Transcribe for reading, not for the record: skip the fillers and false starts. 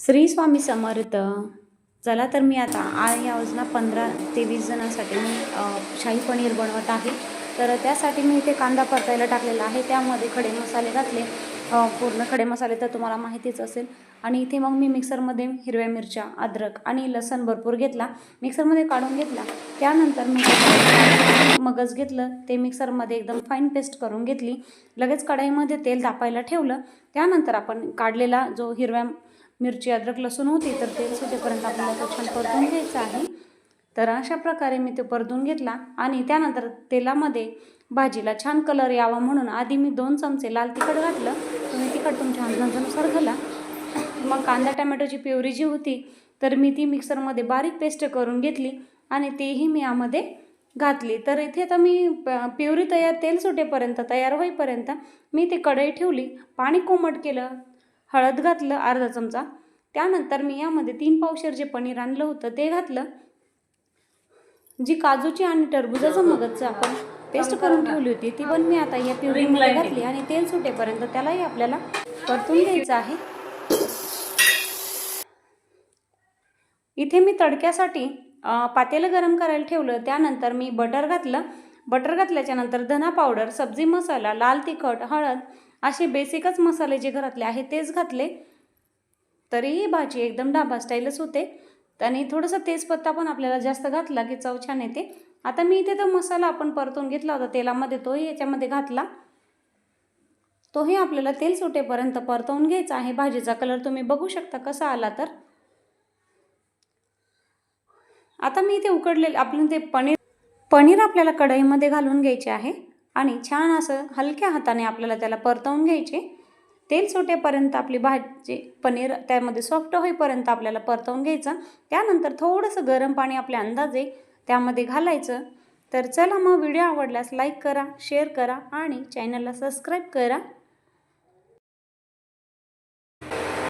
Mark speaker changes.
Speaker 1: श्री स्वामी समर्थ. चला तर मी आता या योजना 15 ते 20 जणांसाठी मी शाही पनीर बनवत आहे. तर त्यासाठी मी इथे कांदा परतायला टाकलेला आहे. त्यामध्ये खडे मसाले घातले, पूर्ण खडे मसाले तर तुम्हाला माहितीच असेल. आणि इथे मग मी मिक्सरमध्ये हिरव्या मिरच्या, अद्रक आणि लसूण भरपूर घेतला, मिक्सरमध्ये काढून घेतला. त्यानंतर मी मगज घेतलं, ते मिक्सरमध्ये एकदम फाईन पेस्ट करून घेतली. लगेच कढईमध्ये तेल तापायला ठेवलं. त्यानंतर आपण काढलेला जो हिरव्या मिरची, अद्रक, लसूण होती तर तेल सुटेपर्यंत आपल्याला तो छान परतून घ्यायचा आहे. तर अशा प्रकारे मी ते परतून घेतला आणि त्यानंतर तेलामध्ये भाजीला छान कलर यावा म्हणून आधी मी 2 चमचे लाल तिखट घातलं. तुम्ही तिखट तुमच्या अंदाजानुसार घाला. मग कांदा टोमॅटोची प्युरी जी होती तर मी ती मिक्सरमध्ये बारीक पेस्ट करून घेतली आणि तेही मी यामध्ये घातली. तर इथे तर मी प्युरी तयार, तेल सुटेपर्यंत तयार होईपर्यंत मी ती कढई ठेवली, पाणी कोमट केलं, हळद घातलं अर्धा चमचा. त्यानंतर मी यामध्ये 3 पावशेर जे पनीर आणलं होतं ते घातलं. जी काजूची आणि टरबुजाचं मगजचं आपण पेस्ट करून ठेवली होती ती पण मी आता या प्युरीमध्ये घातली आणि तेल सुटेपर्यंत त्यालाही आपल्याला परतून घ्यायचं आहे. इथे मी तडक्यासाठी पातेलं गरम करायला ठेवलं. त्यानंतर मी बटर घातलं. बटर घातल्याच्या नंतर धना पावडर, सब्जी मसाला, लाल तिखट, हळद असे बेसिकच मसाले जे घरातले आहेत तेच घातले. तरीही भाजी एकदम ढाबा स्टाईलच होते. आणि थोडंसं तेजपत्ता पण आपल्याला जास्त घातला की चव छान येते. आता मी इथे तो मसाला आपण परतून घेतला होता तेलामध्ये, तोही याच्यामध्ये घातला. तोही आपल्याला तेल सुटेपर्यंत परतवून घ्यायचा आहे. भाजीचा कलर तुम्ही बघू शकता कसा आला तर. आता मी इथे उकडलेले आपलं ते पनीर आपल्याला कढईमध्ये घालून घ्यायचे आहे आणि छान असं हलक्या हाताने आपल्याला त्याला परतवून घ्यायचे. तेल सुटेपर्यंत आपली भाजी, पनीर त्यामध्ये सॉफ्ट होईपर्यंत आपल्याला परतवून घ्यायचं. त्यानंतर थोडंसं गरम पाणी आपल्या अंदाजे त्यामध्ये घालायचं. तर चला मग व्हिडिओ आवडल्यास लाईक करा, शेअर करा आणि चॅनलला सबस्क्राईब करा.